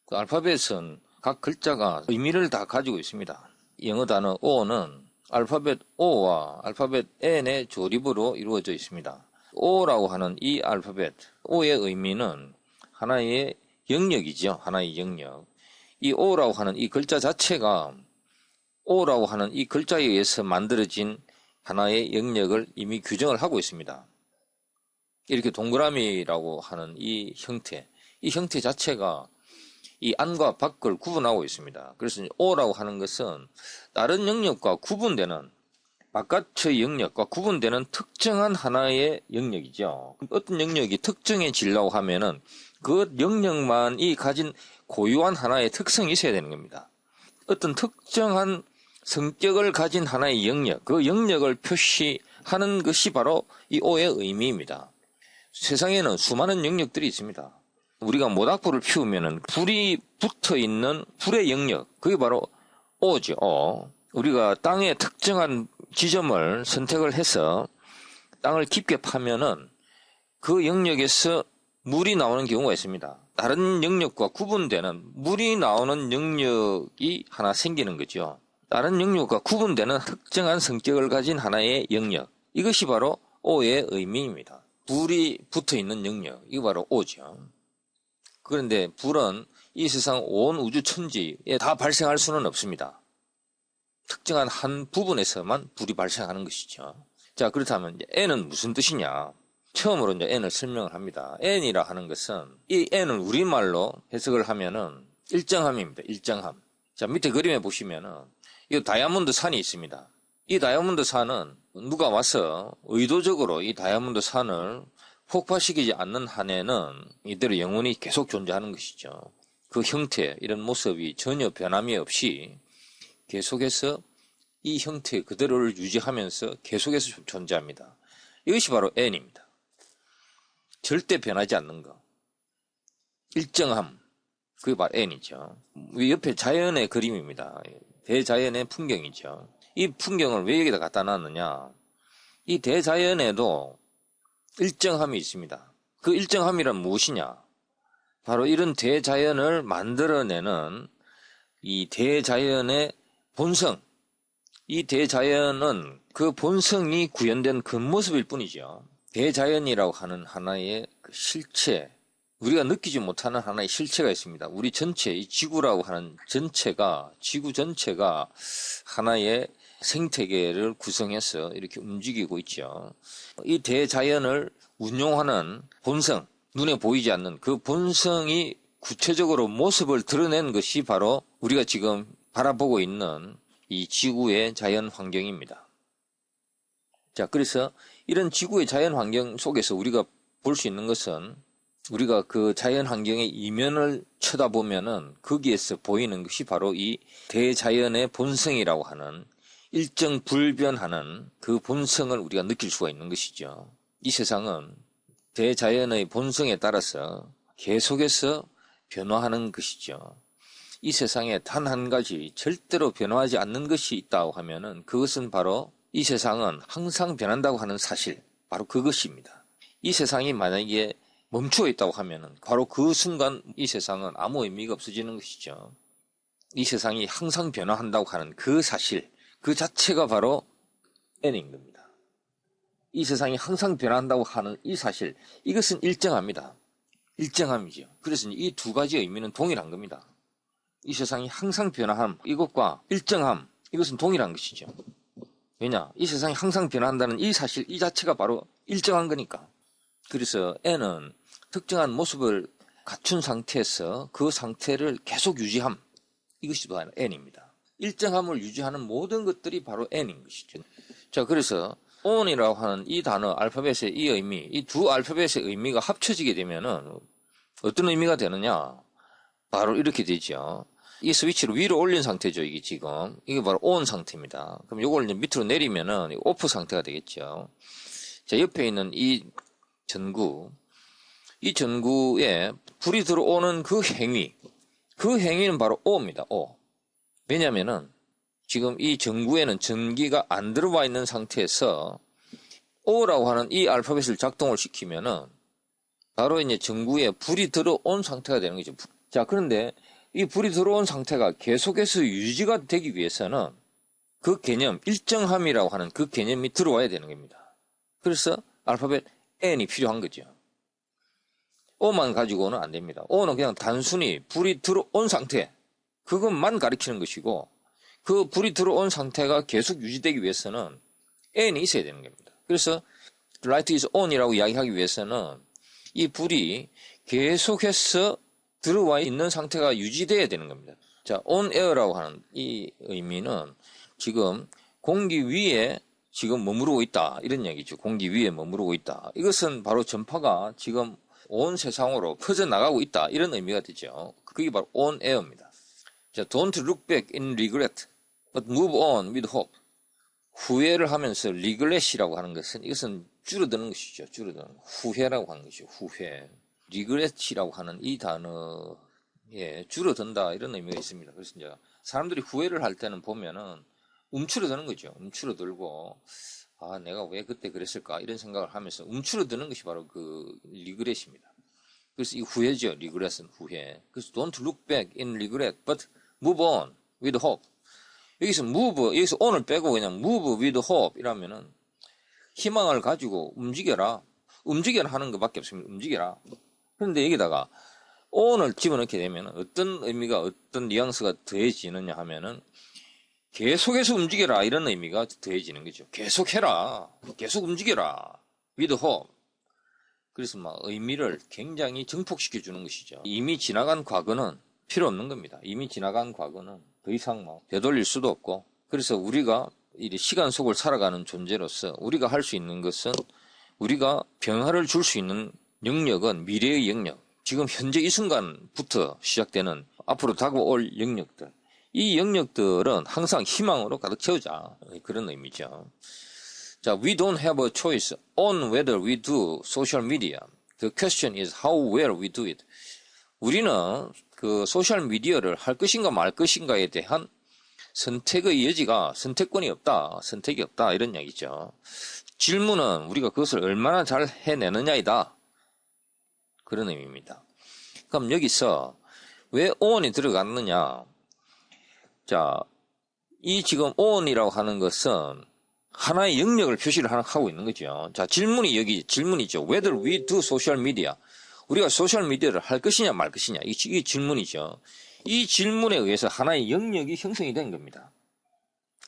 그 알파벳은 각 글자가 의미를 다 가지고 있습니다. 영어 단어 O는 알파벳 O와 알파벳 N의 조립으로 이루어져 있습니다. O라고 하는 이 알파벳, O의 의미는 하나의 영역이죠. 하나의 영역. 이 O라고 하는 이 글자 자체가 O라고 하는 이 글자에 의해서 만들어진 하나의 영역을 이미 규정을 하고 있습니다. 이렇게 동그라미라고 하는 이 형태 자체가 이 안과 밖을 구분하고 있습니다. 그래서 O라고 하는 것은 다른 영역과 구분되는, 바깥의 영역과 구분되는 특정한 하나의 영역이죠. 어떤 영역이 특정해지려고 하면은 그 영역만이 가진 고유한 하나의 특성이 있어야 되는 겁니다. 어떤 특정한 성격을 가진 하나의 영역, 그 영역을 표시하는 것이 바로 이 O의 의미입니다. 세상에는 수많은 영역들이 있습니다. 우리가 모닥불을 피우면은 불이 붙어 있는 불의 영역, 그게 바로 O죠. O. 우리가 땅의 특정한 지점을 선택을 해서 땅을 깊게 파면은 그 영역에서 물이 나오는 경우가 있습니다. 다른 영역과 구분되는 물이 나오는 영역이 하나 생기는 거죠. 다른 영역과 구분되는 특정한 성격을 가진 하나의 영역, 이것이 바로 O의 의미입니다. 불이 붙어 있는 영역, 이거 바로 O죠. 그런데 불은 이 세상 온 우주 천지에 다 발생할 수는 없습니다. 특정한 한 부분에서만 불이 발생하는 것이죠. 자, 그렇다면 이제 N은 무슨 뜻이냐? 처음으로 이제 N을 설명을 합니다. N이라 하는 것은 이 N을 우리말로 해석을 하면은 일정함입니다. 일정함. 자, 밑에 그림에 보시면은 이 다이아몬드 산이 있습니다. 이 다이아몬드 산은 누가 와서 의도적으로 이 다이아몬드 산을 폭파시키지 않는 한에는 이대로 영원히 계속 존재하는 것이죠. 그 형태, 이런 모습이 전혀 변함이 없이 계속해서 이 형태 그대로를 유지하면서 계속해서 존재합니다. 이것이 바로 N입니다. 절대 변하지 않는 것. 일정함. 그게 바로 N이죠. 옆에 자연의 그림입니다. 대자연의 풍경이죠. 이 풍경을 왜 여기다 갖다 놨느냐. 이 대자연에도 일정함이 있습니다. 그 일정함이란 무엇이냐? 바로 이런 대자연을 만들어내는 이 대자연의 본성. 이 대자연은 그 본성이 구현된 겉모습일 뿐이죠. 대자연이라고 하는 하나의 그 실체, 우리가 느끼지 못하는 하나의 실체가 있습니다. 우리 전체, 이 지구라고 하는 지구 전체가 하나의 생태계를 구성해서 이렇게 움직이고 있죠. 이 대자연을 운용하는 본성, 눈에 보이지 않는 그 본성이 구체적으로 모습을 드러낸 것이 바로 우리가 지금 바라보고 있는 이 지구의 자연 환경입니다. 자, 그래서 이런 지구의 자연 환경 속에서 우리가 볼 수 있는 것은 우리가 그 자연 환경의 이면을 쳐다보면은 거기에서 보이는 것이 바로 이 대자연의 본성이라고 하는 일정 불변하는 그 본성을 우리가 느낄 수가 있는 것이죠. 이 세상은 대자연의 본성에 따라서 계속해서 변화하는 것이죠. 이 세상에 단 한 가지 절대로 변화하지 않는 것이 있다고 하면은 그것은 바로 이 세상은 항상 변한다고 하는 사실, 바로 그것입니다. 이 세상이 만약에 멈추어 있다고 하면은 바로 그 순간 이 세상은 아무 의미가 없어지는 것이죠. 이 세상이 항상 변화한다고 하는 그 사실, 그 자체가 바로 N인 겁니다. 이 세상이 항상 변한다고 하는 이 사실, 이것은 일정합니다. 일정함이죠. 그래서 이 두 가지 의미는 동일한 겁니다. 이 세상이 항상 변화함, 이것과 일정함, 이것은 동일한 것이죠. 왜냐? 이 세상이 항상 변한다는 이 사실, 이 자체가 바로 일정한 거니까. 그래서 N은 특정한 모습을 갖춘 상태에서 그 상태를 계속 유지함, 이것이 바로 N입니다. 일정함을 유지하는 모든 것들이 바로 N인 것이죠. 자, 그래서 on이라고 하는 이 단어, 알파벳의 이 의미, 이 두 알파벳의 의미가 합쳐지게 되면은 어떤 의미가 되느냐? 바로 이렇게 되죠. 이 스위치를 위로 올린 상태죠, 이게 지금. 이게 바로 on 상태입니다. 그럼 이걸 이제 밑으로 내리면은 off 상태가 되겠죠. 자, 옆에 있는 이 전구, 이 전구에 불이 들어오는 그 행위는 바로 O입니다. O. 왜냐면은 지금 이 전구에는 전기가 안 들어와 있는 상태에서 O라고 하는 이 알파벳을 작동을 시키면은 바로 이제 전구에 불이 들어온 상태가 되는 거죠. 자, 그런데 이 불이 들어온 상태가 계속해서 유지가 되기 위해서는 그 개념, 일정함이라고 하는 그 개념이 들어와야 되는 겁니다. 그래서 알파벳 N이 필요한 거죠. O만 가지고는 안 됩니다. O는 그냥 단순히 불이 들어온 상태, 그것만 가리키는 것이고, 그 불이 들어온 상태가 계속 유지되기 위해서는 N이 있어야 되는 겁니다. 그래서 light is on이라고 이야기하기 위해서는 이 불이 계속해서 들어와 있는 상태가 유지돼야 되는 겁니다. 자, on air라고 하는 이 의미는 지금 공기 위에 지금 머무르고 있다, 이런 얘기죠. 공기 위에 머무르고 있다. 이것은 바로 전파가 지금 온 세상으로 퍼져나가고 있다, 이런 의미가 되죠. 그게 바로 on air입니다. 자, don't look back in regret, but move on with hope. 후회를 하면서 regret이라고 하는 것은 이것은 줄어드는 것이죠. 줄어드는 후회라고 하는 것이죠. 후회. regret이라고 하는 이 단어에 줄어든다, 이런 의미가 있습니다. 그래서 이제 사람들이 후회를 할 때는 보면은 움츠러드는 거죠. 움츠러들고, 아, 내가 왜 그때 그랬을까, 이런 생각을 하면서 움츠러드는 것이 바로 그 regret입니다. 그래서 이 후회죠. regret은 후회. 그래서 don't look back in regret, but move on with hope. 여기서 move, 여기서 on을 빼고 그냥 move with hope 이라면은 희망을 가지고 움직여라. 움직여라 하는 것밖에 없습니다. 움직여라. 그런데 여기다가 on을 집어넣게 되면 어떤 의미가, 어떤 뉘앙스가 더해지느냐 하면은 계속해서 움직여라, 이런 의미가 더해지는 거죠. 계속해라. 계속 움직여라. with hope. 그래서 막 의미를 굉장히 증폭시켜 주는 것이죠. 이미 지나간 과거는 필요 없는 겁니다. 이미 지나간 과거는 더 이상 막 되돌릴 수도 없고, 그래서 우리가 이 시간 속을 살아가는 존재로서 우리가 할 수 있는 것은, 우리가 변화를 줄 수 있는 영역은 미래의 영역, 지금 현재 이 순간부터 시작되는 앞으로 다가올 영역들, 이 영역들은 항상 희망으로 가득 채우자, 그런 의미죠. 자, we don't have a choice on whether we do social media. The question is how well we do it. 우리는 그 소셜 미디어를 할 것인가 말 것인가에 대한 선택의 여지가, 선택권이 없다, 선택이 없다, 이런 이야기죠. 질문은 우리가 그것을 얼마나 잘 해내느냐이다, 그런 의미입니다. 그럼 여기서 왜 on이 들어갔느냐? 자, 이 지금 on이라고 하는 것은 하나의 영역을 표시를 하고 있는 거죠. 자, 질문이 여기 질문이죠. Whether we do social media. 우리가 소셜 미디어를 할 것이냐 말 것이냐, 이게 질문이죠. 이 질문에 의해서 하나의 영역이 형성이 된 겁니다.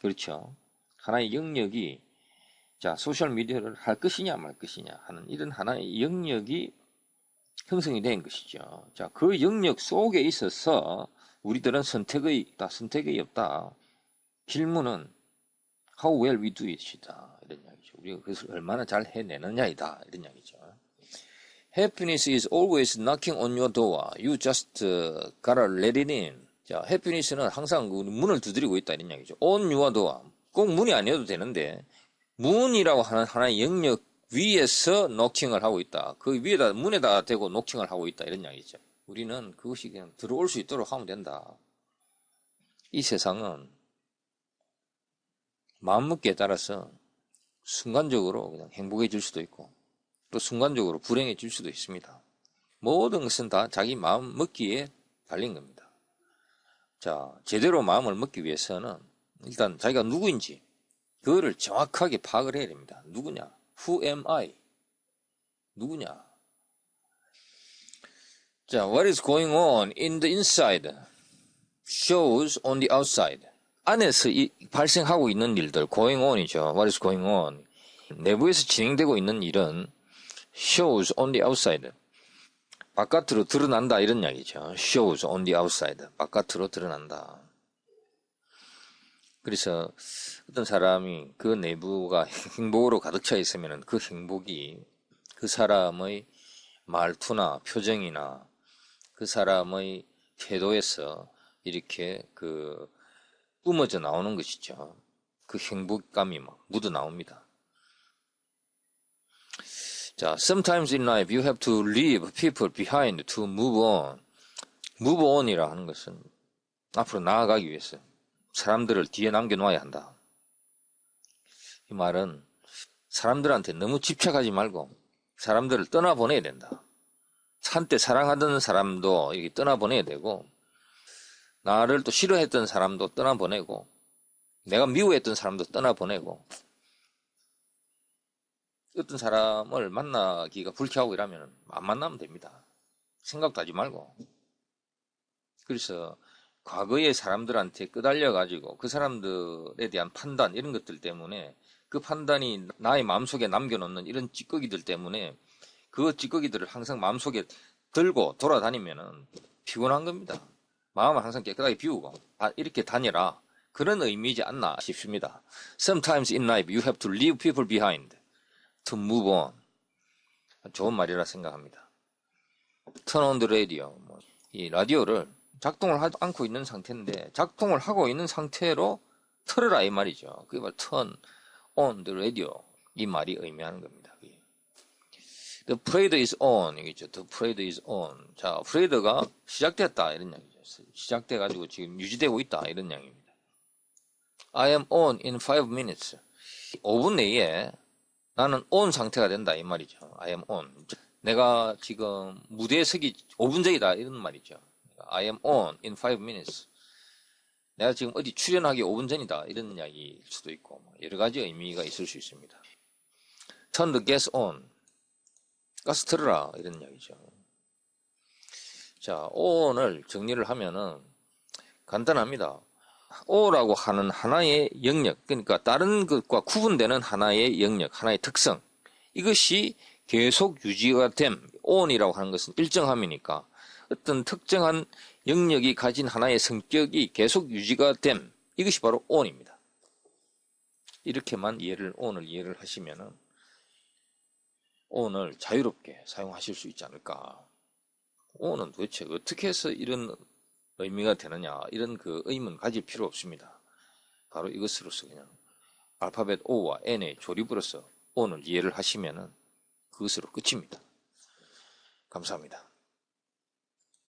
그렇죠. 하나의 영역이, 자, 소셜 미디어를 할 것이냐 말 것이냐 하는 이런 하나의 영역이 형성이 된 것이죠. 자, 그 영역 속에 있어서 우리들은 선택의 없다. 질문은 how well we do it이다, 이런 이야기죠. 우리가 그것을 얼마나 잘 해내느냐이다, 이런 이야기죠. Happiness is always knocking on your door. You just gotta let it in. 자, happiness는 항상 문을 두드리고 있다, 이런 이야기죠. On your door. 꼭 문이 아니어도 되는데, 문이라고 하는 하나의 영역 위에서 knocking을 하고 있다. 그 위에다, 문에다 대고 knocking을 하고 있다, 이런 이야기죠. 우리는 그것이 그냥 들어올 수 있도록 하면 된다. 이 세상은 마음먹기에 따라서 순간적으로 그냥 행복해질 수도 있고, 또 순간적으로 불행해질 수도 있습니다. 모든 것은 다 자기 마음 먹기에 달린 겁니다. 자, 제대로 마음을 먹기 위해서는 일단 자기가 누구인지 그거를 정확하게 파악을 해야 됩니다. 누구냐? Who am I? 누구냐? 자, what is going on in the inside shows on the outside. 안에서 발생하고 있는 일들, going on이죠. What is going on? 내부에서 진행되고 있는 일은 shows on the outside. 바깥으로 드러난다, 이런 이야기죠. shows on the outside. 바깥으로 드러난다. 그래서 어떤 사람이 그 내부가 행복으로 가득 차 있으면 그 행복이 그 사람의 말투나 표정이나 그 사람의 태도에서 이렇게 뿜어져 나오는 것이죠. 그 행복감이 막 묻어 나옵니다. 자, sometimes in life you have to leave people behind to move on. move on이라 하는 것은 앞으로 나아가기 위해서 사람들을 뒤에 남겨놓아야 한다. 이 말은 사람들한테 너무 집착하지 말고 사람들을 떠나보내야 된다. 한때 사랑하던 사람도 이렇게 떠나보내야 되고, 나를 또 싫어했던 사람도 떠나보내고, 내가 미워했던 사람도 떠나보내고, 어떤 사람을 만나기가 불쾌하고 이러면 안 만나면 됩니다. 생각도 하지 말고. 그래서 과거의 사람들한테 끄달려가지고 그 사람들에 대한 판단 이런 것들 때문에 그 판단이 나의 마음속에 남겨놓는 이런 찌꺼기들 때문에 그 찌꺼기들을 항상 마음속에 들고 돌아다니면은 피곤한 겁니다. 마음을 항상 깨끗하게 비우고 이렇게 다녀라. 그런 의미이지 않나 싶습니다. Sometimes in life you have to leave people behind to move on. 좋은 말이라 생각합니다. Turn on the radio. 이 라디오를 작동을 하지 않고 있는 상태인데 작동을 하고 있는 상태로 틀어라 이 말이죠. 그게 바로 turn on the radio 이 말이 의미하는 겁니다. The parade is on 이겠죠. The parade is on. 자, parade가 시작됐다 이런 이야기죠. 시작돼가지고 지금 유지되고 있다 이런 이야기입니다. I am on in 5 minutes. 5분 내에 나는 on 상태가 된다 이 말이죠. I am on. 내가 지금 무대에 서기 5분 전이다 이런 말이죠. I am on in 5 minutes. 내가 지금 어디 출연하기 5분 전이다 이런 이야기일 수도 있고 여러 가지 의미가 있을 수 있습니다. Turn the gas on. 가스 틀어라 이런 이야기죠. 자, on을 정리를 하면은 간단합니다. O라고 하는 하나의 영역, 그러니까 다른 것과 구분되는 하나의 영역, 하나의 특성, 이것이 계속 유지가 됨. on이라고 하는 것은 일정함이니까 어떤 특정한 영역이 가진 하나의 성격이 계속 유지가 됨. 이것이 바로 on입니다. 이렇게만 on을 이해를 하시면은 on을 자유롭게 사용하실 수 있지 않을까. on은 도대체 어떻게 해서 이런 의미가 되느냐, 이런 그 의문 가질 필요 없습니다. 바로 이것으로서 그냥 알파벳 O와 N의 조립으로서 on을 이해를 하시면은 그것으로 끝입니다. 감사합니다.